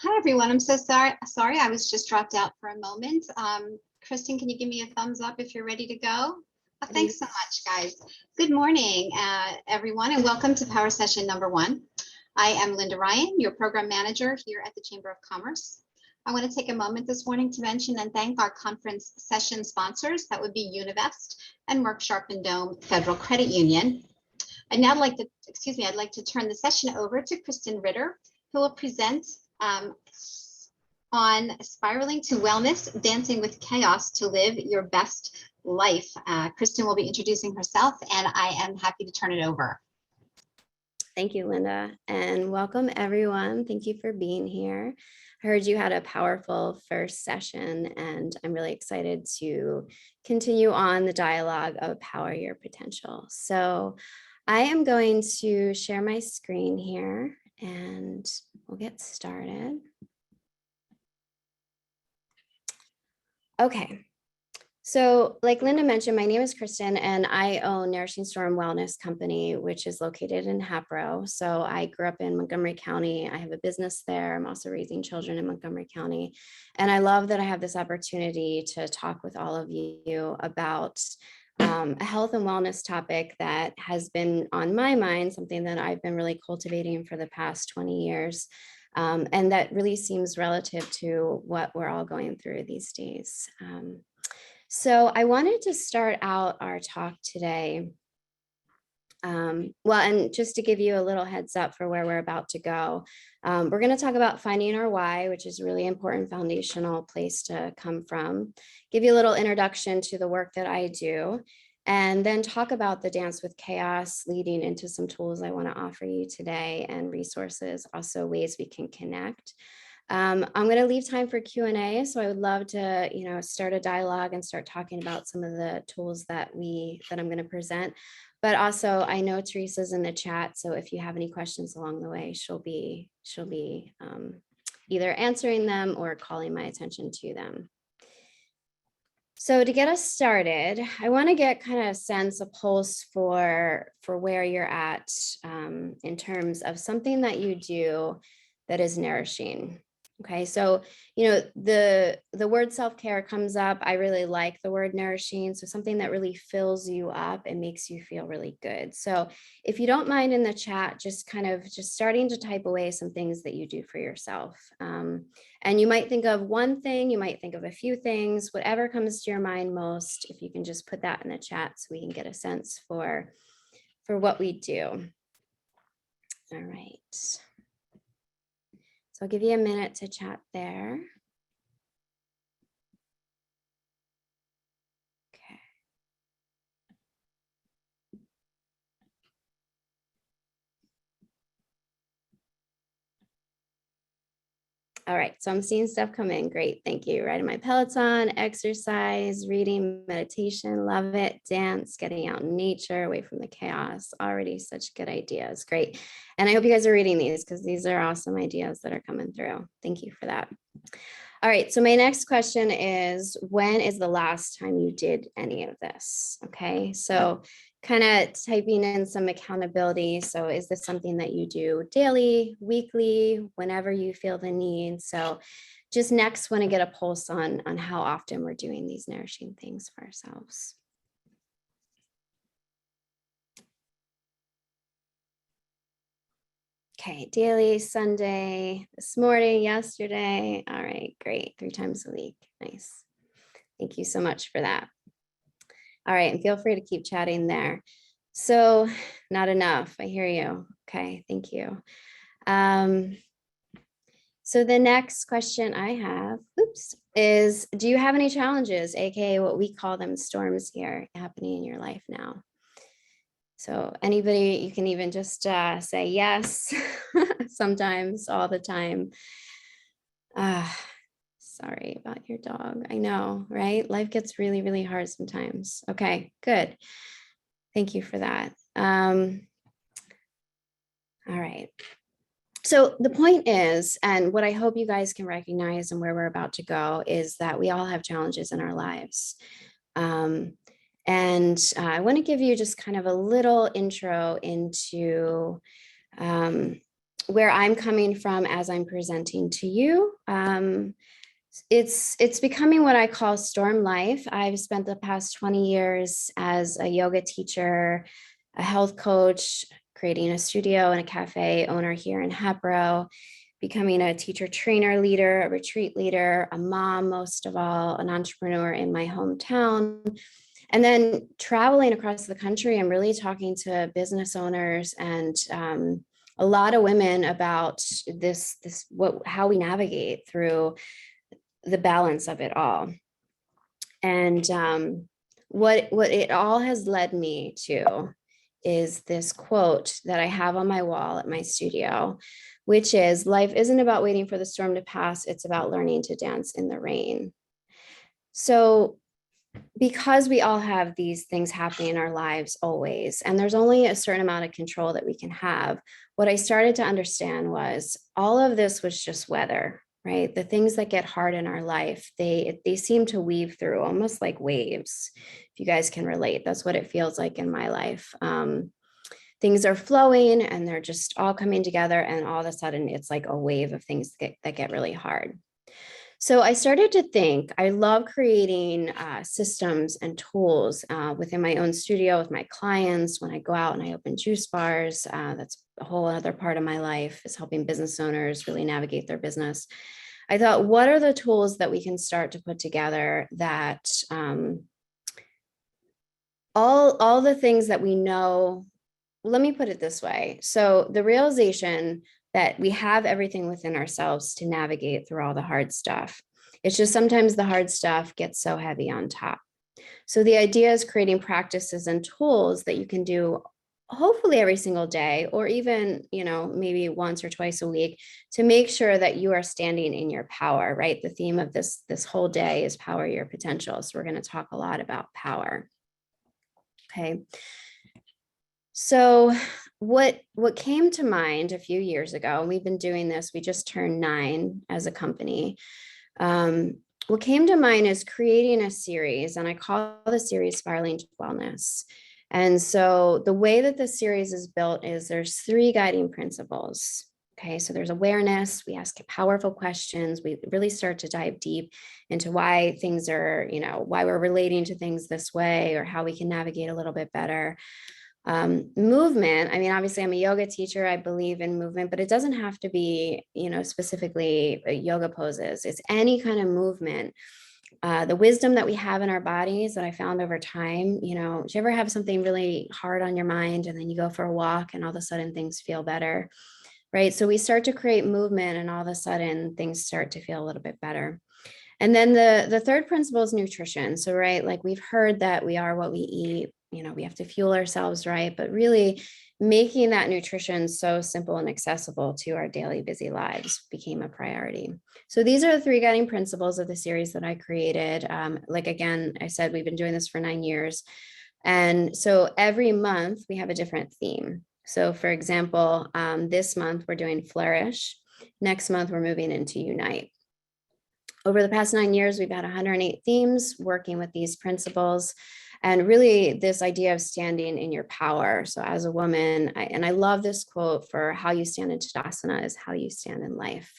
Hi, everyone. I'm so sorry. I was just dropped out for a moment. Kristin, can you give me a thumbs up if you're ready to go? Thanks so much, guys. Good morning, everyone, and welcome to Power Session number 1. I am Linda Ryan, your program manager here at the Chamber of Commerce. I want to take a moment this morning to mention and thank our conference session sponsors. That would be Univest and Merck Sharp and Dome Federal Credit Union. I'd like to turn the session over to Kristin Ritter, who will present on Spiraling to Wellness, Dancing with Chaos to Live Your Best Life. Kristin will be introducing herself, and I am happy to turn it over. Thank you, Linda, and welcome everyone. Thank you for being here. I heard you had a powerful first session, and I'm really excited to continue on the dialogue of Power Your Potential. So I am going to share my screen here and we'll get started. Okay. So like Linda mentioned, my name is Kristin and I own Nourishing Wellness Company, which is located in Hapro. So I grew up in Montgomery County. I have a business there. I'm also raising children in Montgomery County. And I love that I have this opportunity to talk with all of you about a health and wellness topic that has been on my mind, something that I've been really cultivating for the past 20 years. And that really seems relative to what we're all going through these days. So I wanted to start out our talk today. And just to give you a little heads up for where we're about to go, we're going to talk about finding our why, which is a really important foundational place to come from, give you a little introduction to the work that I do, and then talk about the Dance with Chaos, leading into some tools I want to offer you today and resources, also ways we can connect. I'm going to leave time for Q&A, so I would love to, start a dialogue and start talking about some of the tools that I'm going to present. But also, I know Teresa's in the chat, so if you have any questions along the way, she'll be either answering them or calling my attention to them. So to get us started, I want to get kind of a sense, a pulse for where you're at in terms of something that you do that is nourishing. Okay, so, the word self-care comes up. I really like the word nourishing. So something that really fills you up and makes you feel really good. So if you don't mind in the chat, just starting to type away some things that you do for yourself. And you might think of one thing, you might think of a few things, whatever comes to your mind most, if you can just put that in the chat so we can get a sense for what we do. All right. So I'll give you a minute to chat there. Okay. All right, so I'm seeing stuff come in. Great, thank you. Riding my Peloton, exercise, reading, meditation, love it. Dance, getting out in nature, away from the chaos. Already such good ideas. Great. And I hope you guys are reading these because these are awesome ideas that are coming through. Thank you for that. All right, so my next question is, when is the last time you did any of this? Okay, so kind of typing in some accountability. So is this something that you do daily, weekly, whenever you feel the need? So just next want to get a pulse on how often we're doing these nourishing things for ourselves. Okay, daily, Sunday, this morning, yesterday. All right, great. 3 times a week. Nice. Thank you so much for that. All right, and feel free to keep chatting there. So not enough, I hear you. Okay, thank you. So the next question I have, is do you have any challenges, AKA what we call them storms here happening in your life now? So anybody, you can even just say yes, sometimes, all the time. Sorry about your dog. I know, right? Life gets really, really hard sometimes. Okay, good. Thank you for that. All right. So the point is, and what I hope you guys can recognize and where we're about to go is that we all have challenges in our lives. And I want to give you just kind of a little intro into where I'm coming from as I'm presenting to you. It's becoming what I call storm life. I've spent the past 20 years as a yoga teacher, a health coach, creating a studio and a cafe owner here in Hepro, becoming a teacher trainer leader, a retreat leader, a mom, most of all, an entrepreneur in my hometown. And then traveling across the country and really talking to business owners and a lot of women about how we navigate through the balance of it all. And what it all has led me to is this quote that I have on my wall at my studio, which is, life isn't about waiting for the storm to pass, it's about learning to dance in the rain. So because we all have these things happening in our lives always, and there's only a certain amount of control that we can have, what I started to understand was all of this was just weather, right? The things that get hard in our life, they seem to weave through almost like waves. If you guys can relate, that's what it feels like in my life. Things are flowing and they're just all coming together, and all of a sudden it's like a wave of things that get really hard. So I started to think, I love creating systems and tools within my own studio with my clients. When I go out and I open juice bars, that's a whole other part of my life, is helping business owners really navigate their business. I thought, what are the tools that we can start to put together that all the things that we know. Let me put it this way. So the realization that we have everything within ourselves to navigate through all the hard stuff. It's just sometimes the hard stuff gets so heavy on top. So the idea is creating practices and tools that you can do hopefully every single day, or even, maybe once or twice a week, to make sure that you are standing in your power, right? The theme of this whole day is power your potential. So we're going to talk a lot about power. Okay. So what came to mind a few years ago, and we've been doing this, we just turned 9 as a company. What came to mind is creating a series, and I call the series Spiraling to Wellness. And so the way that the series is built is there's 3 guiding principles. Okay, so there's awareness, we ask powerful questions, we really start to dive deep into why things are, why we're relating to things this way, or how we can navigate a little bit better. Movement. I mean, obviously I'm a yoga teacher. I believe in movement, but it doesn't have to be, specifically yoga poses. It's any kind of movement. The wisdom that we have in our bodies that I found over time, do you ever have something really hard on your mind and then you go for a walk and all of a sudden things feel better, right? So we start to create movement and all of a sudden things start to feel a little bit better. And then the third principle is nutrition. So, right, like we've heard that we are what we eat, we have to fuel ourselves, right? But really making that nutrition so simple and accessible to our daily busy lives became a priority. So these are the 3 guiding principles of the series that I created. Again, I said, we've been doing this for 9 years. And so every month we have a different theme. So for example, this month we're doing Flourish. Next month, we're moving into Unite. Over the past 9 years, we've had 108 themes working with these principles, and really this idea of standing in your power. So as a woman, I love this quote for how you stand in Tadasana is how you stand in life,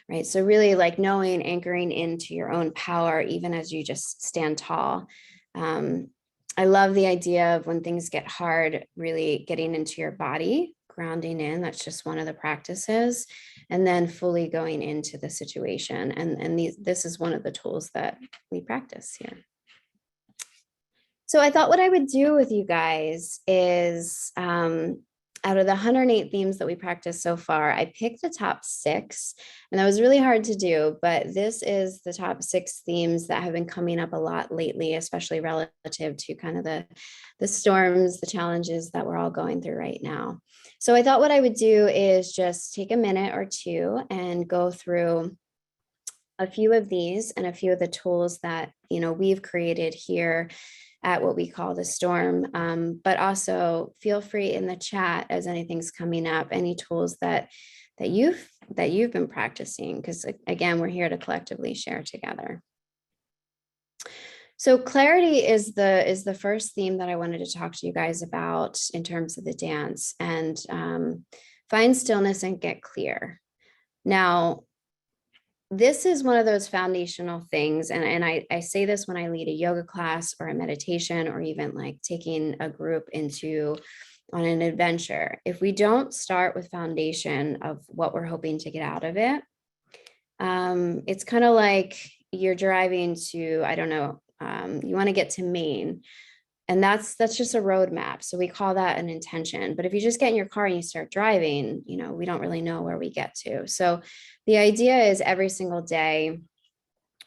right? So really like knowing, anchoring into your own power, even as you just stand tall. I love the idea of when things get hard, really getting into your body, grounding in. That's just one of the practices. And then fully going into the situation. And this is one of the tools that we practice here. So I thought what I would do with you guys is out of the 108 themes that we practiced so far, I picked the top 6, and that was really hard to do, but this is the top 6 themes that have been coming up a lot lately, especially relative to kind of the storms, the challenges that we're all going through right now. So I thought what I would do is just take a minute or 2 and go through a few of these and a few of the tools that, we've created here at what we call the storm, but also feel free in the chat as anything's coming up, any tools that you've been practicing, because again, we're here to collectively share together. So clarity is the first theme that I wanted to talk to you guys about in terms of the dance. And find stillness and get clear. Now, this is one of those foundational things. And I say this when I lead a yoga class or a meditation, or even like taking a group on an adventure. If we don't start with foundation of what we're hoping to get out of it, it's kind of like you're driving to, I don't know, you want to get to Maine. And that's just a roadmap. So we call that an intention. But if you just get in your car and you start driving, we don't really know where we get to. So the idea is every single day,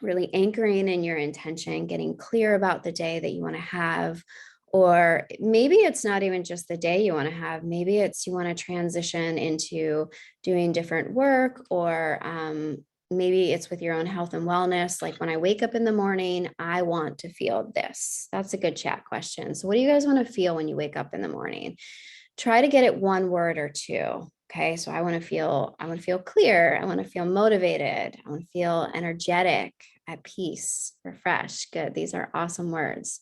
really anchoring in your intention, getting clear about the day that you want to have. Or maybe it's not even just the day you want to have. Maybe it's you want to transition into doing different work, or maybe it's with your own health and wellness. Like when I wake up in the morning, I want to feel this. That's a good chat question. So what do you guys want to feel when you wake up in the morning? Try to get it one word or two. Okay. So I want to feel clear. I want to feel motivated. I want to feel energetic, at peace, refreshed. Good. These are awesome words.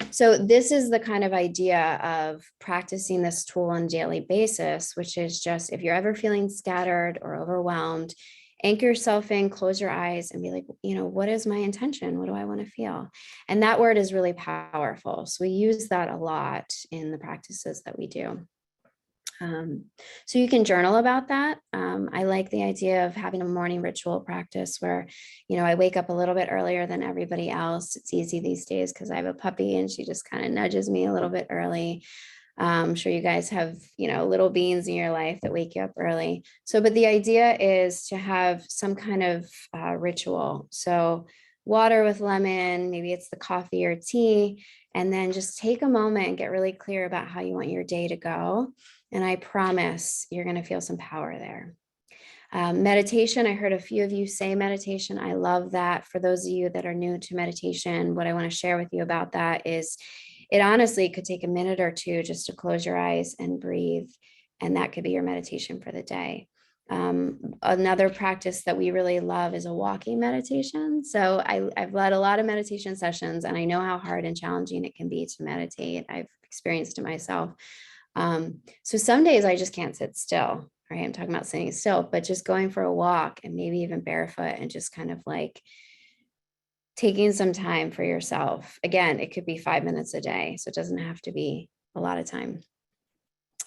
So this is the kind of idea of practicing this tool on a daily basis, which is just, if you're ever feeling scattered or overwhelmed, anchor yourself in, close your eyes and be like, what is my intention? What do I want to feel? And that word is really powerful. So we use that a lot in the practices that we do. So you can journal about that. I like the idea of having a morning ritual practice where, I wake up a little bit earlier than everybody else. It's easy these days because I have a puppy and she just kind of nudges me a little bit early. I'm sure you guys have, little beings in your life that wake you up early. So, but the idea is to have some kind of ritual. So water with lemon, maybe it's the coffee or tea, and then just take a moment and get really clear about how you want your day to go. And I promise you're going to feel some power there. Meditation, I heard a few of you say meditation. I love that. For those of you that are new to meditation, what I want to share with you about that is it honestly could take a minute or two just to close your eyes and breathe. And that could be your meditation for the day. Another practice that we really love is a walking meditation. So I've led a lot of meditation sessions, and I know how hard and challenging it can be to meditate. I've experienced it myself. So some days I just can't sit still, right? I'm talking about sitting still, but just going for a walk and maybe even barefoot and just kind of like taking some time for yourself. Again, it could be 5 minutes a day, so it doesn't have to be a lot of time.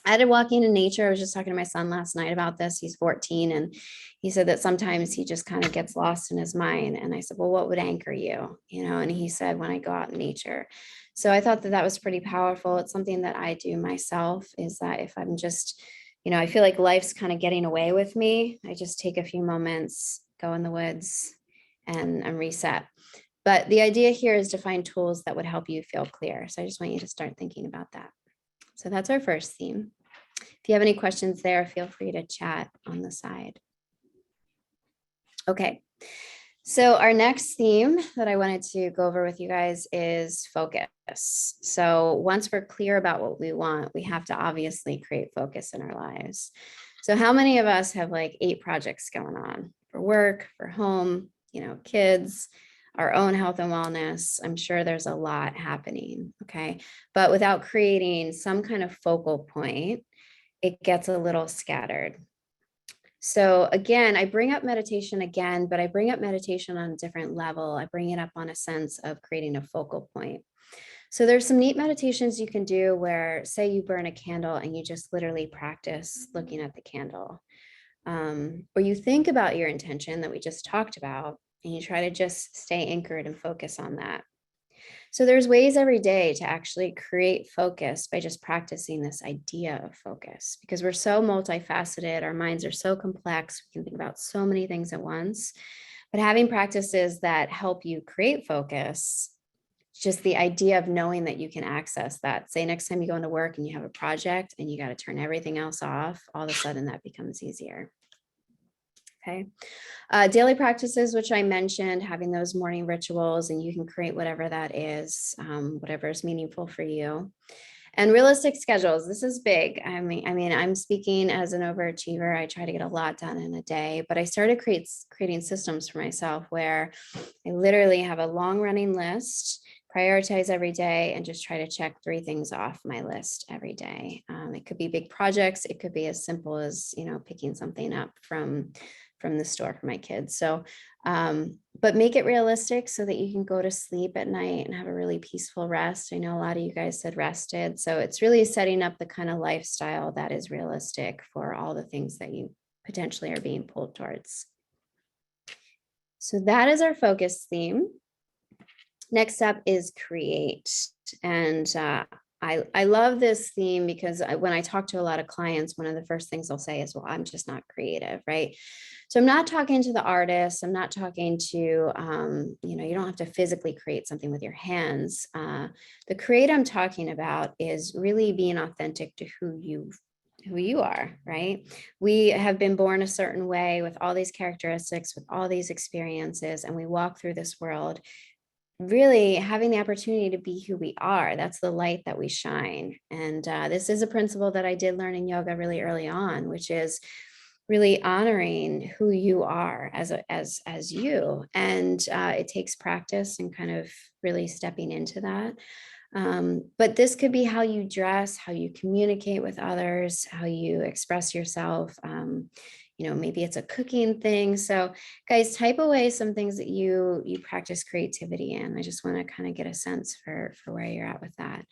I did walking in nature. I was just talking to my son last night about this. He's 14, and he said that sometimes he just kind of gets lost in his mind. And I said, well, what would anchor you? And he said, when I go out in nature. So I thought that was pretty powerful. It's something that I do myself, is that if I'm just, I feel like life's kind of getting away with me, I just take a few moments, go in the woods and reset. But the idea here is to find tools that would help you feel clear. So I just want you to start thinking about that. So that's our first theme. If you have any questions there, feel free to chat on the side. Okay, so our next theme that I wanted to go over with you guys is focus. So once we're clear about what we want, we have to obviously create focus in our lives. So how many of us have like 8 projects going on for work, for home, kids, our own health and wellness? I'm sure there's a lot happening, okay? But without creating some kind of focal point, it gets a little scattered. So again, I bring up meditation again, but I bring up meditation on a different level. I bring it up on a sense of creating a focal point. So there's some neat meditations you can do where, say you burn a candle and you just literally practice looking at the candle. Or you think about your intention that we just talked about, and you try to just stay anchored and focus on that. So there's ways every day to actually create focus by just practicing this idea of focus, because we're so multifaceted. Our minds are so complex. We can think about so many things at once, but having practices that help you create focus, just the idea of knowing that you can access that. Say next time you go into work and you have a project and you got to turn everything else off, all of a sudden that becomes easier. Okay. Daily practices, which I mentioned, having those morning rituals, and you can create whatever that is, whatever is meaningful for you. And realistic schedules. This is big. I mean, I'm speaking as an overachiever. I try to get a lot done in a day, but I started creating systems for myself where I literally have a long running list prioritize every day and just try to check 3 things off my list every day. It could be big projects. It could be as simple as, picking something up from the store for my kids. So, but make it realistic so that you can go to sleep at night and have a really peaceful rest. I know a lot of you guys said rested. So it's really setting up the kind of lifestyle that is realistic for all the things that you potentially are being pulled towards. So that is our focus theme. Next up is create. And I love this theme because when I talk to a lot of clients, one of the first things they'll say is, well, I'm just not creative, right? So I'm not talking to the artist. I'm not talking to, you don't have to physically create something with your hands. The create I'm talking about is really being authentic to who you are, right? We have been born a certain way with all these characteristics, with all these experiences, and we walk through this world really having the opportunity to be who we are. That's the light that we shine. And this is a principle that I did learn in yoga really early on, which is really honoring who you are as you. And it takes practice and kind of really stepping into that. But this could be how you dress, how you communicate with others, how you express yourself. Maybe it's a cooking thing. So guys, type away some things that you practice creativity in. I just want to kind of get a sense for where you're at with that.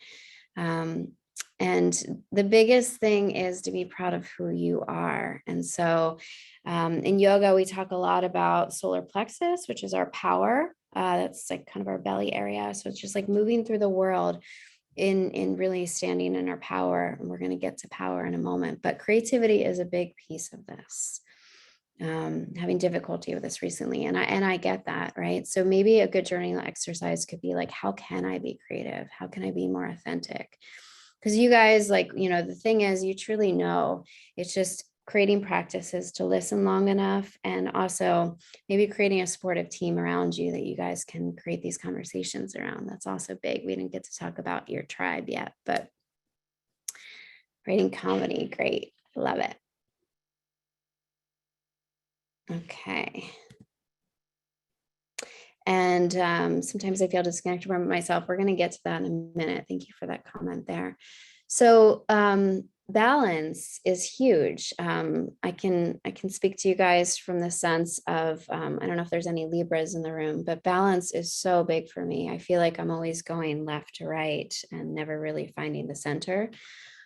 And the biggest thing is to be proud of who you are. And so in yoga, we talk a lot about solar plexus, which is our power. That's like kind of our belly area. So it's just like moving through the world in really standing in our power. And we're going to get to power in a moment, but creativity is a big piece of this. Having difficulty with this recently. And I get that, right? So maybe a good journaling exercise could be like, how can I be creative? How can I be more authentic? Because you guys, the thing is, you truly know. It's just creating practices to listen long enough, and also maybe creating a supportive team around you that you guys can create these conversations around. That's also big. We didn't get to talk about your tribe yet, but writing comedy, great. Love it. Okay. And sometimes I feel disconnected from myself. We're going to get to that in a minute. Thank you for that comment there. So balance is huge. I can speak to you guys from the sense of, I don't know if there's any Libras in the room, but balance is so big for me. I feel like I'm always going left to right and never really finding the center.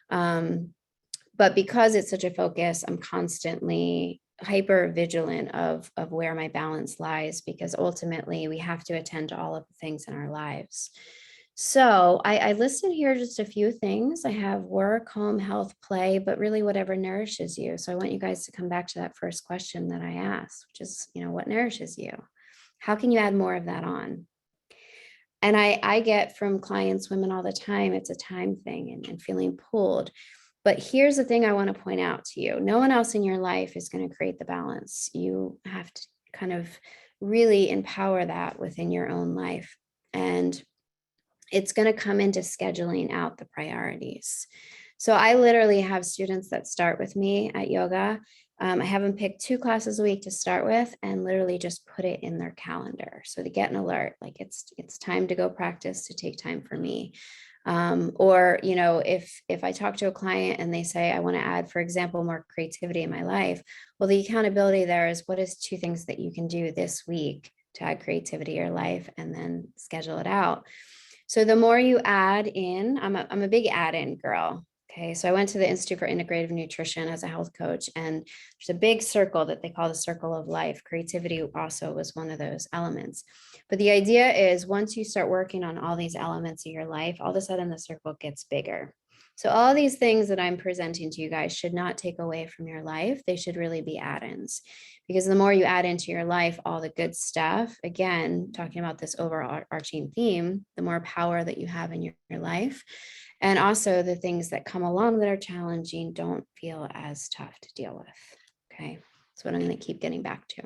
But because it's such a focus, I'm constantly hyper vigilant of where my balance lies, because ultimately we have to attend to all of the things in our lives. So I listed here just a few things. I have work, home, health, play, but really whatever nourishes you. So I want you guys to come back to that first question that I asked, which is, what nourishes you? How can you add more of that on? And I get from clients, women all the time, it's a time thing and feeling pulled. But here's the thing I want to point out to you. No one else in your life is going to create the balance. You have to kind of really empower that within your own life. And it's going to come into scheduling out the priorities. So I literally have students that start with me at yoga. I have them pick 2 classes a week to start with and literally just put it in their calendar. So to get an alert, like it's time to go practice, to take time for me. Or, if I talk to a client and they say, I want to add, for example, more creativity in my life. Well, the accountability there is, what is 2 things that you can do this week to add creativity to your life, and then schedule it out. So the more you add in, I'm a big add in girl. Okay. So I went to the Institute for Integrative Nutrition as a health coach, and there's a big circle that they call the circle of life. Creativity also was one of those elements. But the idea is, once you start working on all these elements of your life, all of a sudden the circle gets bigger. So all these things that I'm presenting to you guys should not take away from your life. They should really be add-ins, because the more you add into your life, all the good stuff, again, talking about this overarching theme, the more power that you have in your life. And also the things that come along that are challenging don't feel as tough to deal with. Okay. That's what I'm going to keep getting back to.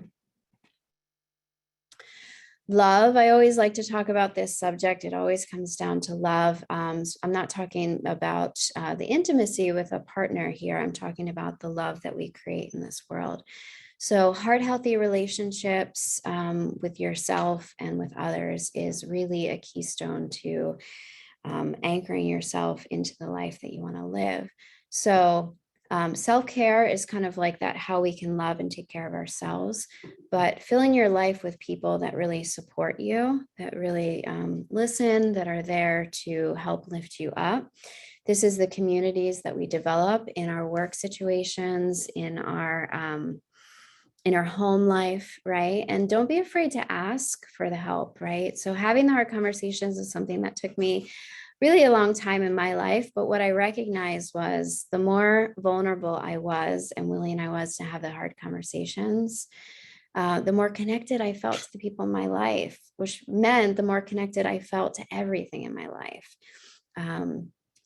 Love. I always like to talk about this subject. It always comes down to love. I'm not talking about the intimacy with a partner here. I'm talking about the love that we create in this world. So heart healthy relationships with yourself and with others is really a keystone to anchoring yourself into the life that you want to live. So self-care is kind of like that, how we can love and take care of ourselves, but filling your life with people that really support you, that really listen, that are there to help lift you up. This is the communities that we develop in our work situations, in our home life, right? And don't be afraid to ask for the help, right? So having the hard conversations is something that took me really a long time in my life. But what I recognized was the more vulnerable I was and willing I was to have the hard conversations, the more connected I felt to the people in my life, which meant the more connected I felt to everything in my life.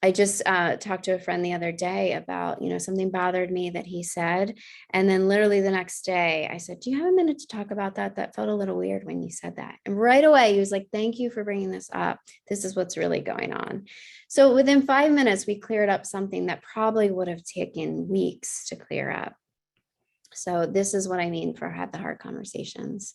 I just talked to a friend the other day about, something bothered me that he said. And then literally the next day I said, do you have a minute to talk about that? That felt a little weird when you said that. And right away he was like, thank you for bringing this up. This is what's really going on. So within 5 minutes, we cleared up something that probably would have taken weeks to clear up. So this is what I mean for have the hard conversations.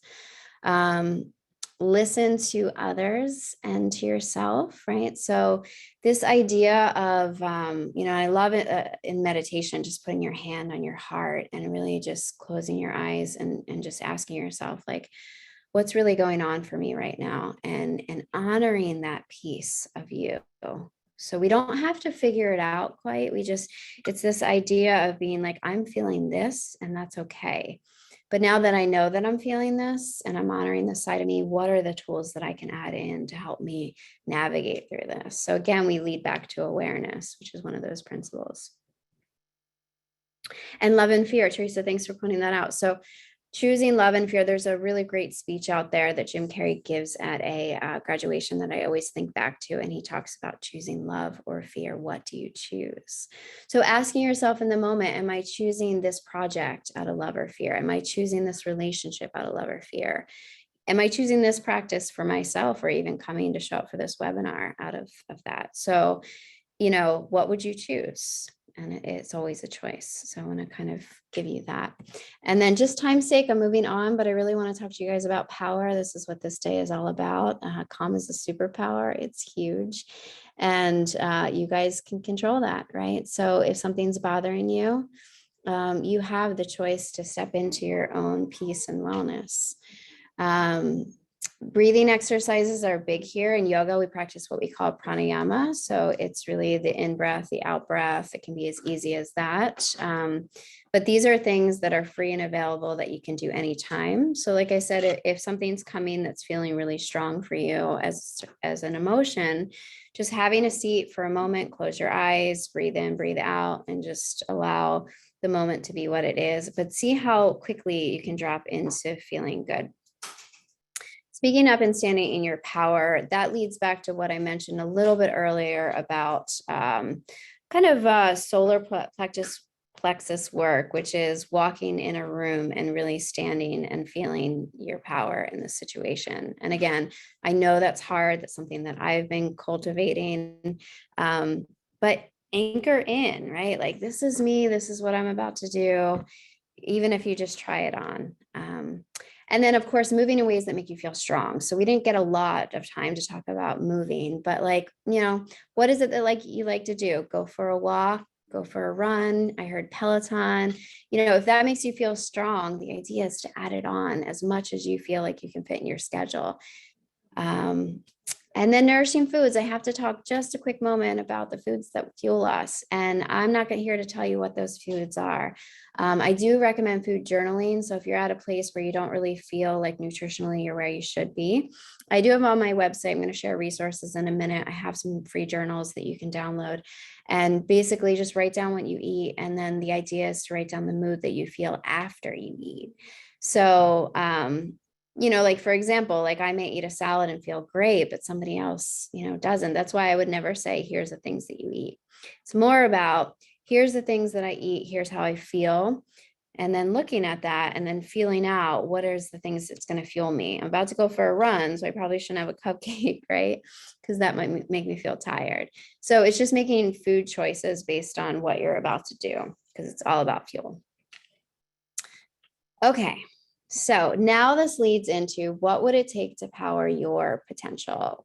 Listen to others and to yourself, right? So this idea of, I love it in meditation, just putting your hand on your heart and really just closing your eyes and just asking yourself, like, what's really going on for me right now? And honoring that piece of you. So we don't have to figure it out quite. It's this idea of being like, I'm feeling this and that's okay. But now that I know that I'm feeling this and I'm honoring this side of me, what are the tools that I can add in to help me navigate through this? So again, we lead back to awareness, which is one of those principles. And love and fear. Teresa, thanks for pointing that out. So choosing love and fear, there's a really great speech out there that Jim Carrey gives at a graduation that I always think back to. And he talks about choosing love or fear. What do you choose? So asking yourself in the moment, am I choosing this project out of love or fear? Am I choosing this relationship out of love or fear? Am I choosing this practice for myself or even coming to show up for this webinar out of that? So, what would you choose? And it's always a choice. So I want to kind of give you that. And then just time's sake, I'm moving on, but I really want to talk to you guys about power. This is what this day is all about. Calm is a superpower. It's huge. And you guys can control that, right? So if something's bothering you, you have the choice to step into your own peace and wellness. Breathing exercises are big here. In yoga, we practice what we call pranayama. So it's really the in breath, the out breath. It can be as easy as that. But these are things that are free and available that you can do anytime. So like I said, if something's coming that's feeling really strong for you as an emotion, just having a seat for a moment, close your eyes, breathe in, breathe out, and just allow the moment to be what it is. But see how quickly you can drop into feeling good. Speaking up and standing in your power, that leads back to what I mentioned a little bit earlier about solar plexus work, which is walking in a room and really standing and feeling your power in the situation. And again, I know that's hard. That's something that I've been cultivating, but anchor in, right? Like, this is me. This is what I'm about to do, even if you just try it on. And then, of course, moving in ways that make you feel strong. So we didn't get a lot of time to talk about moving, but what is it that you like to do? Go for a walk, go for a run. I heard Peloton. If that makes you feel strong, the idea is to add it on as much as you feel like you can fit in your schedule. And then nourishing foods. I have to talk just a quick moment about the foods that fuel us. And I'm not here to tell you what those foods are. I do recommend food journaling. So if you're at a place where you don't really feel like nutritionally you're where you should be, I do have on my website. I'm going to share resources in a minute. I have some free journals that you can download and basically just write down what you eat. And then the idea is to write down the mood that you feel after you eat. So, for example, I may eat a salad and feel great, but somebody else, doesn't. That's why I would never say, here's the things that you eat. It's more about, here's the things that I eat, here's how I feel. And then looking at that and then feeling out what is the things that's going to fuel me. I'm about to go for a run, so I probably shouldn't have a cupcake, right? Because that might make me feel tired. So it's just making food choices based on what you're about to do, because it's all about fuel. Okay, so now this leads into what would it take to power your potential?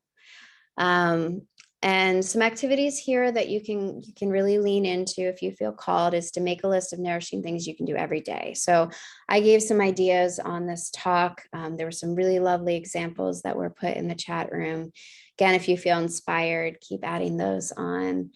And some activities here that you can really lean into if you feel called is to make a list of nourishing things you can do every day. So I gave some ideas on this talk. There were some really lovely examples that were put in the chat room. Again, if you feel inspired, keep adding those on.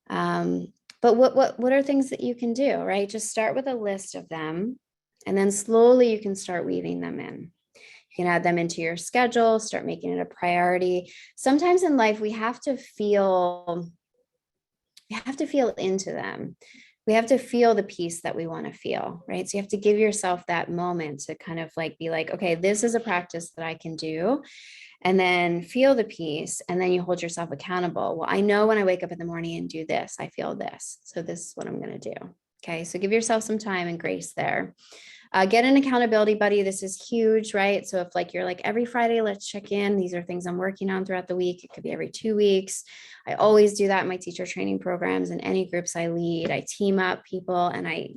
But what are things that you can do, right? Just start with a list of them, and then slowly you can start weaving them in. You can add them into your schedule, start making it a priority. Sometimes in life, we have to feel into them. We have to feel the peace that we want to feel, right? So you have to give yourself that moment to kind of like be like, okay, this is a practice that I can do. And then feel the peace. And then you hold yourself accountable. Well, I know when I wake up in the morning and do this, I feel this. So this is what I'm going to do. Okay. So give yourself some time and grace there. Get an accountability buddy. This is huge, right? So if like you're like every Friday, let's check in. These are things I'm working on throughout the week. It could be every 2 weeks. I always do that in my teacher training programs and any groups I lead. I team up people and I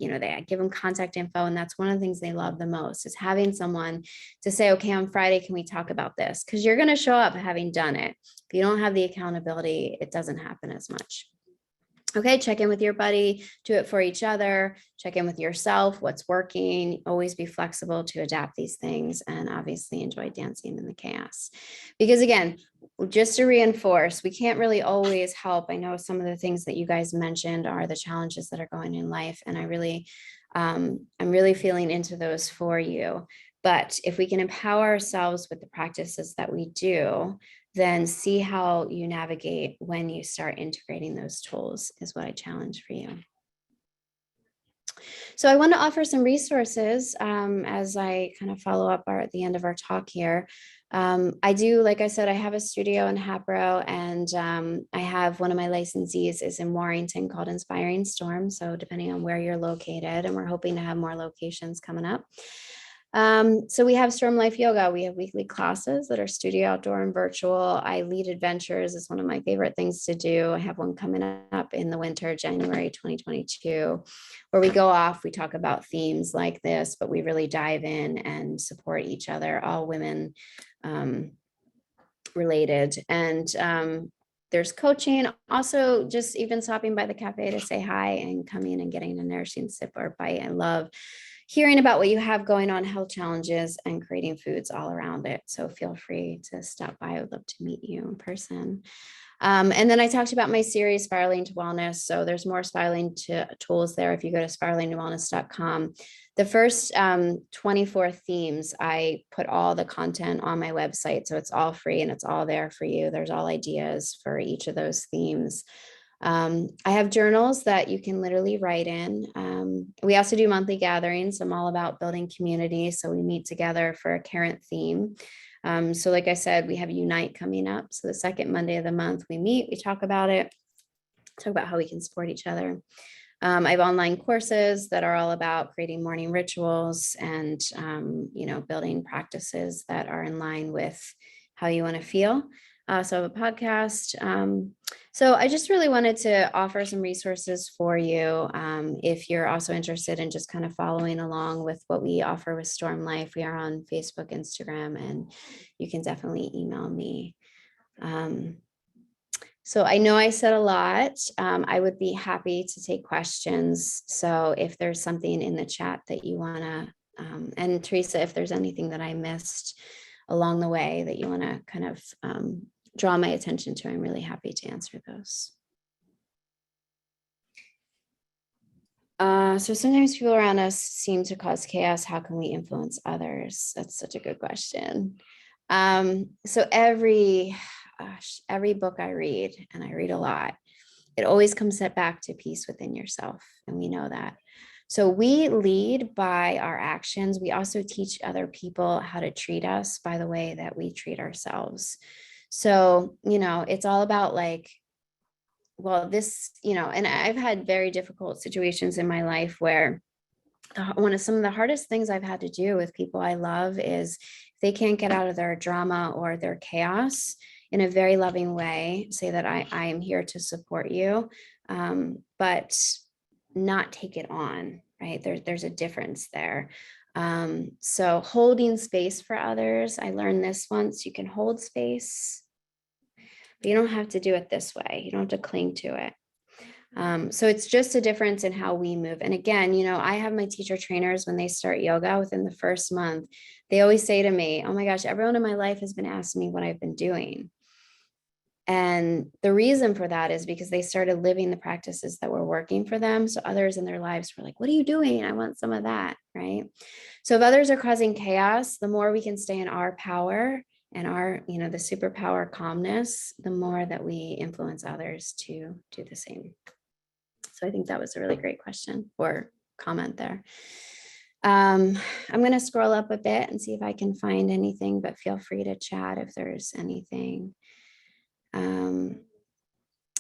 give them contact info. And that's one of the things they love the most is having someone to say, okay, on Friday, can we talk about this? Because you're going to show up having done it. If you don't have the accountability, it doesn't happen as much. Okay, check in with your buddy, do it for each other, check in with yourself, what's working, always be flexible to adapt these things, and obviously enjoy dancing in the chaos. Because again, just to reinforce, we can't really always help. I know some of the things that you guys mentioned are the challenges that are going in life, and I'm really feeling into those for you. But if we can empower ourselves with the practices that we do, then see how you navigate when you start integrating those tools is what I challenge for you. So I want to offer some resources as I kind of follow up at the end of our talk here. I do, like I said, I have a studio in Hapro, and I have one of my licensees is in Warrington called Inspiring Storm. So depending on where you're located, and we're hoping to have more locations coming up. So we have Storm Life Yoga. We have weekly classes that are studio, outdoor, and virtual. I lead adventures. It's one of my favorite things to do. I have one coming up in the winter, January 2022, where we go off. We talk about themes like this, but we really dive in and support each other, all women related. And there's coaching, also just even stopping by the cafe to say hi and coming and getting a nourishing sip or bite. I love hearing about what you have going on, health challenges, and creating foods all around it. So feel free to stop by. I would love to meet you in person. And then I talked about my series, Spiraling to Wellness. So there's more spiraling tools there. If you go to spiralingtowellness.com, the first 24 themes, I put all the content on my website. So it's all free and it's all there for you. There's all ideas for each of those themes. I have journals that you can literally write in. We also do monthly gatherings. I'm all about building community. So we meet together for a current theme. So like I said, we have Unite coming up. So the second Monday of the month we meet, we talk about it, talk about how we can support each other. I have online courses that are all about creating morning rituals and, building practices that are in line with how you want to feel. So I have a podcast. So I just really wanted to offer some resources for you. If you're also interested in just kind of following along with what we offer with Storm Life, we are on Facebook, Instagram, and you can definitely email me. So I know I said a lot. I would be happy to take questions. So if there's something in the chat that you want to, and Teresa, if there's anything that I missed along the way that you want to kind of draw my attention to, I'm really happy to answer those. So sometimes people around us seem to cause chaos. How can we influence others? That's such a good question. So every book I read, and I read a lot, it always comes back to peace within yourself. And we know that. So we lead by our actions. We also teach other people how to treat us by the way that we treat ourselves. So, it's all about like, well, this, and I've had very difficult situations in my life where one of some of the hardest things I've had to do with people I love is they can't get out of their drama or their chaos in a very loving way, say that I am here to support you, but not take it on, right? There's a difference there. So holding space for others. I learned this once. You can hold space, but you don't have to do it this way. You don't have to cling to it. So it's just a difference in how we move. And again, I have my teacher trainers, when they start yoga within the first month, they always say to me, oh my gosh, everyone in my life has been asking me what I've been doing. And the reason for that is because they started living the practices that were working for them. So others in their lives were like, what are you doing? I want some of that, right? So if others are causing chaos, the more we can stay in our power and our, the superpower calmness, the more that we influence others to do the same. So I think that was a really great question or comment there. I'm going to scroll up a bit and see if I can find anything, but feel free to chat if there's anything.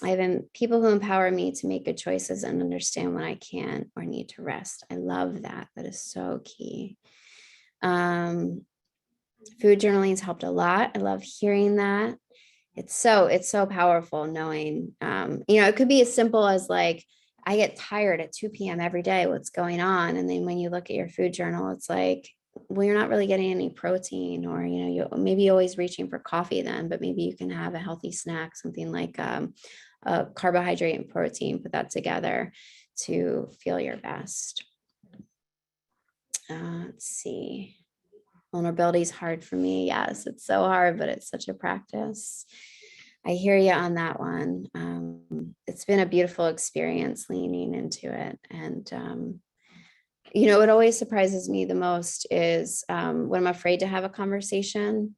I have people who empower me to make good choices and understand when I can or need to rest. I love that. That is so key. Food journaling has helped a lot. I love hearing that. It's so powerful knowing, it could be as simple as like, I get tired at 2 p.m. every day. What's going on? And then when you look at your food journal, it's like, well, you're not really getting any protein, or, you maybe always reaching for coffee then, but maybe you can have a healthy snack, something like a carbohydrate and protein, put that together to feel your best. Let's see. Vulnerability is hard for me. Yes, it's so hard, but it's such a practice. I hear you on that one. It's been a beautiful experience leaning into it. And, what always surprises me the most is when I'm afraid to have a conversation,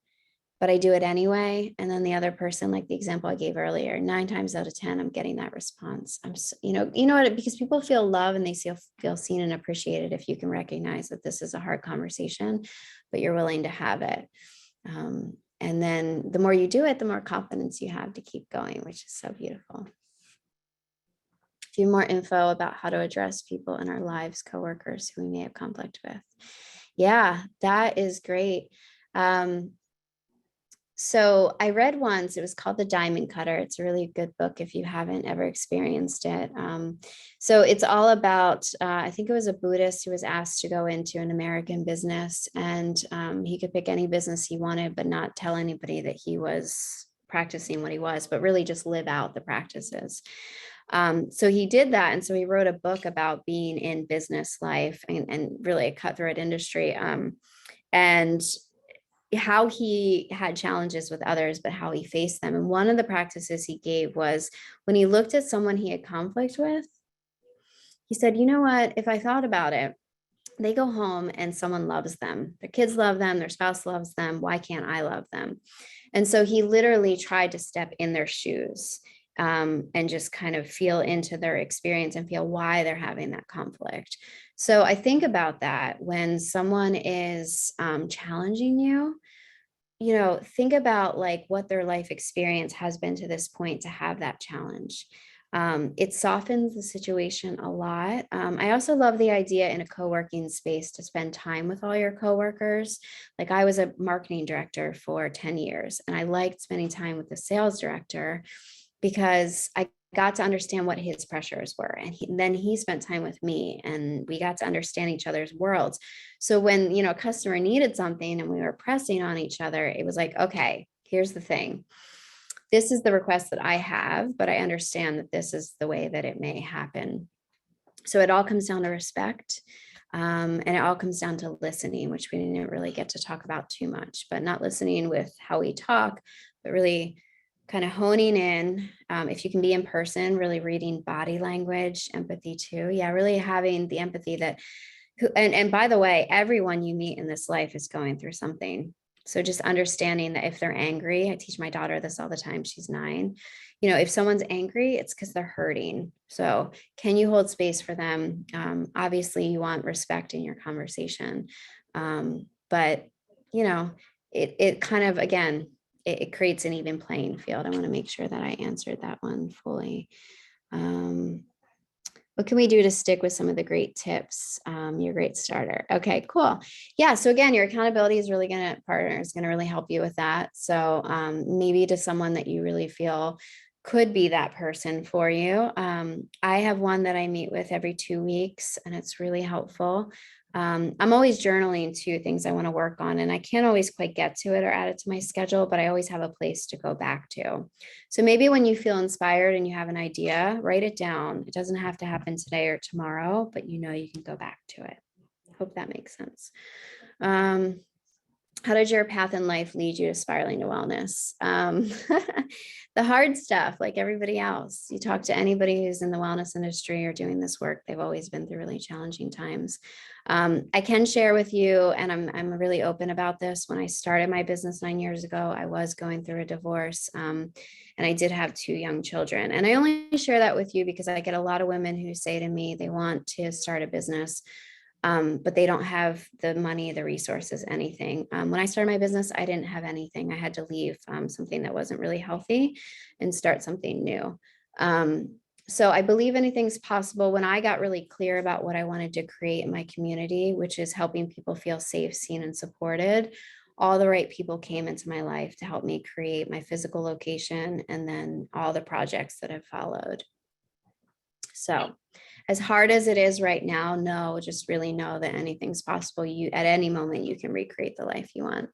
but I do it anyway. And then the other person, like the example I gave earlier, 9 times out of 10, I'm getting that response. Because people feel love and they feel seen and appreciated if you can recognize that this is a hard conversation, but you're willing to have it. And then the more you do it, the more confidence you have to keep going, which is so beautiful. A few more info about how to address people in our lives, coworkers who we may have conflict with. Yeah, that is great. So I read once, it was called The Diamond Cutter. It's a really good book if you haven't ever experienced it. So it's all about, I think it was a Buddhist who was asked to go into an American business, and he could pick any business he wanted, but not tell anybody that he was practicing what he was, but really just live out the practices. So he did that. And so he wrote a book about being in business life and really a cutthroat industry. And how he had challenges with others, but how he faced them. And one of the practices he gave was when he looked at someone he had conflict with, he said, you know what, if I thought about it, they go home and someone loves them. Their kids love them. Their spouse loves them. Why can't I love them? And so he literally tried to step in their shoes and just kind of feel into their experience and feel why they're having that conflict. So I think about that when someone is challenging you, think about like what their life experience has been to this point to have that challenge. It softens the situation a lot. I also love the idea in a co-working space to spend time with all your coworkers. Like I was a marketing director for 10 years, and I liked spending time with the sales director because I got to understand what his pressures were. And then he spent time with me and we got to understand each other's worlds. So when, a customer needed something and we were pressing on each other, it was like, okay, here's the thing. This is the request that I have, but I understand that this is the way that it may happen. So it all comes down to respect. And it all comes down to listening, which we didn't really get to talk about too much, but not listening with how we talk, but really kind of honing in, if you can be in person, really reading body language, empathy too. Yeah, really having the empathy that, and by the way, everyone you meet in this life is going through something. So just understanding that if they're angry, I teach my daughter this all the time, she's 9. If someone's angry, it's because they're hurting. So can you hold space for them? Obviously you want respect in your conversation. But it kind of, again, it creates an even playing field. I want to make sure that I answered that one fully. What can we do to stick with some of the great tips? Your great starter. Okay, cool. Yeah. So again, your accountability is really going to really help you with that. So maybe to someone that you really feel could be that person for you. I have one that I meet with every 2 weeks, and it's really helpful. I'm always journaling too, things I want to work on, and I can't always quite get to it or add it to my schedule, but I always have a place to go back to. So maybe when you feel inspired and you have an idea, write it down. It doesn't have to happen today or tomorrow, but you know you can go back to it. Hope that makes sense. How did your path in life lead you to spiraling to wellness? The hard stuff, like everybody else. You talk to anybody who's in the wellness industry or doing this work, they've always been through really challenging times. I can share with you, and I'm really open about this. When I started my business 9 years ago, I was going through a divorce, and I did have 2 young children. And I only share that with you because I get a lot of women who say to me they want to start a business, but they don't have the money, the resources, anything. When I started my business, I didn't have anything. I had to leave something that wasn't really healthy and start something new. So I believe anything's possible. When I got really clear about what I wanted to create in my community, which is helping people feel safe, seen, and supported, all the right people came into my life to help me create my physical location and then all the projects that have followed. So as hard as it is right now, just really know that anything's possible. You, at any moment, you can recreate the life you want.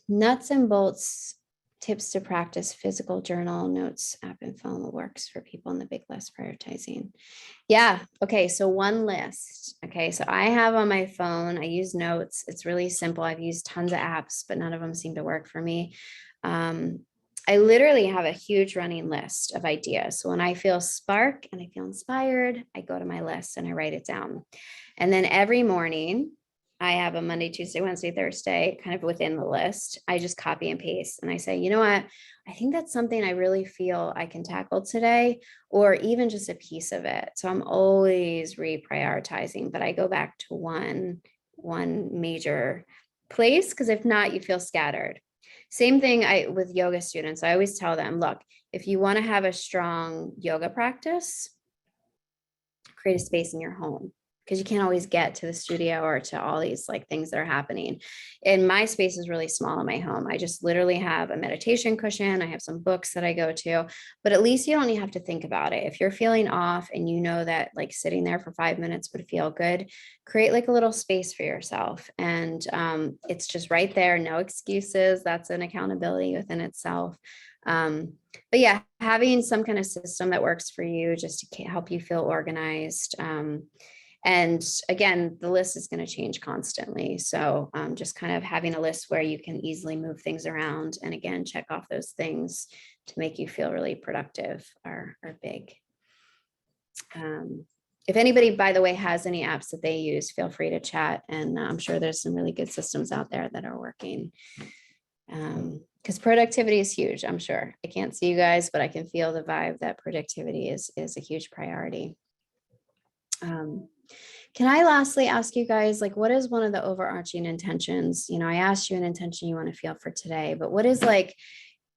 Nuts and bolts tips to practice physical journal, notes, app, and phone works for people in the big list prioritizing. Yeah. Okay. So one list. Okay. So I have on my phone, I use notes. It's really simple. I've used tons of apps, but none of them seem to work for me. I literally have a huge running list of ideas. So when I feel spark and I feel inspired, I go to my list and I write it down. And then every morning, I have a Monday, Tuesday, Wednesday, Thursday kind of within the list. I just copy and paste and I say, you know what? I think that's something I really feel I can tackle today, or even just a piece of it. So I'm always reprioritizing, but I go back to one major place, because if not, you feel scattered. Same thing with yoga students. I always tell them, look, if you want to have a strong yoga practice, create a space in your home, because you can't always get to the studio or to all these like things that are happening. And my space is really small in my home. I just literally have a meditation cushion. I have some books that I go to, but at least you don't even have to think about it. If you're feeling off and you know that like sitting there for 5 minutes would feel good, create like a little space for yourself. And it's just right there. No excuses. That's an accountability within itself. But yeah, having some kind of system that works for you just to help you feel organized. And again, the list is going to change constantly. So just kind of having a list where you can easily move things around and again, check off those things to make you feel really productive are big. If anybody, by the way, has any apps that they use, feel free to chat. And I'm sure there's some really good systems out there that are working. Because productivity is huge, I'm sure. I can't see you guys, but I can feel the vibe that productivity is a huge priority. Can I lastly ask you guys, like, what is one of the overarching intentions? You know, I asked you an intention you want to feel for today, but what is like,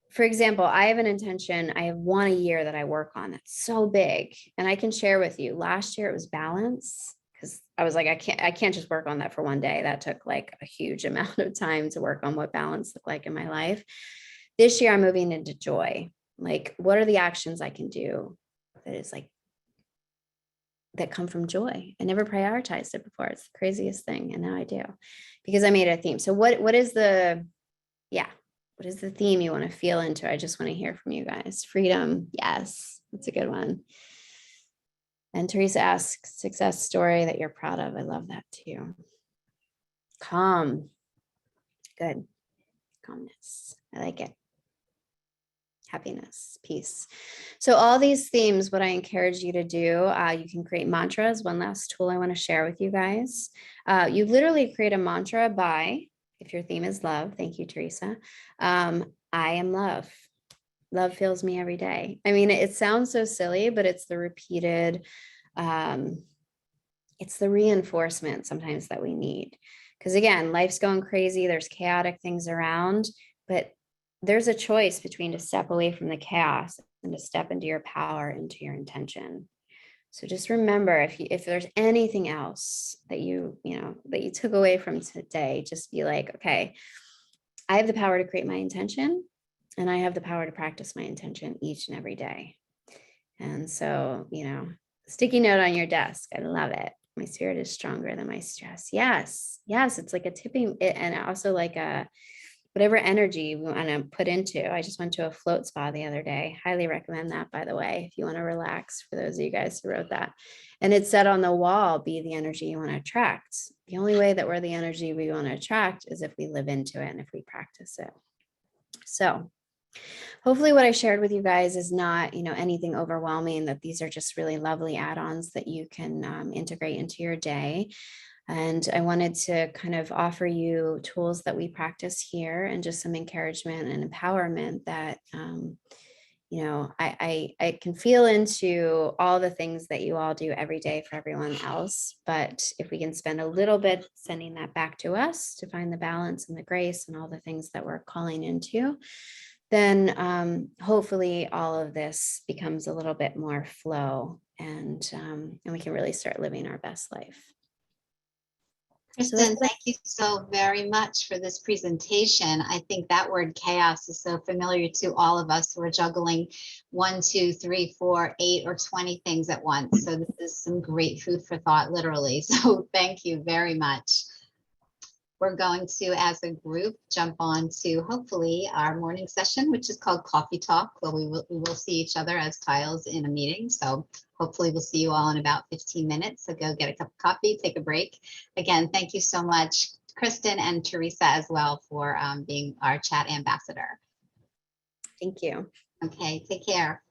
for example, I have an intention, I have one a year that I work on that's so big. And I can share with you, last year it was balance, because I was like, I can't just work on that for one day. That took like a huge amount of time to work on what balance looked like in my life. This year I'm moving into joy. Like, what are the actions I can do that is like, that come from joy? I never prioritized it before. It's the craziest thing. And now I do, because I made it a theme. So what is the theme you want to feel into? I just want to hear from you guys. Freedom. Yes, that's a good one. And Teresa asks, success story that you're proud of. I love that too. Calm. Good. Calmness. I like it. Happiness, peace. So all these themes, what I encourage you to do, you can create mantras. One last tool I want to share with you guys. You literally create a mantra by, if your theme is love, thank you, Teresa. I am love. Love fills me every day. I mean, it sounds so silly, but it's the repeated, it's the reinforcement sometimes that we need. Because again, life's going crazy. There's chaotic things around, but there's a choice between to step away from the chaos and to step into your power, into your intention. So just remember, if there's anything else that you took away from today, just be like, okay, I have the power to create my intention, and I have the power to practice my intention each and every day. And so, sticky note on your desk. I love it. My spirit is stronger than my stress. Yes. Yes. It's like a tipping, and also like a, whatever energy we want to put into. I just went to a float spa the other day. Highly recommend that, by the way, if you want to relax, for those of you guys who wrote that. And it said on the wall, be the energy you want to attract. The only way that we're the energy we want to attract is if we live into it and if we practice it. So hopefully what I shared with you guys is not, anything overwhelming, that these are just really lovely add-ons that you can integrate into your day. And I wanted to kind of offer you tools that we practice here and just some encouragement and empowerment that, I can feel into all the things that you all do every day for everyone else. But if we can spend a little bit sending that back to us to find the balance and the grace and all the things that we're calling into, then hopefully all of this becomes a little bit more flow, and we can really start living our best life. Kristin, thank you so very much for this presentation. I think that word chaos is so familiar to all of us who are juggling 1, 2, 3, 4, 8, or 20 things at once. So this is some great food for thought, literally. So thank you very much. We're going to, as a group, jump on to hopefully our morning session, which is called Coffee Talk, where we will see each other as tiles in a meeting. So hopefully we'll see you all in about 15 minutes. So go get a cup of coffee, take a break. Again, thank you so much, Kristin and Teresa as well, for being our chat ambassador. Thank you. Okay, take care.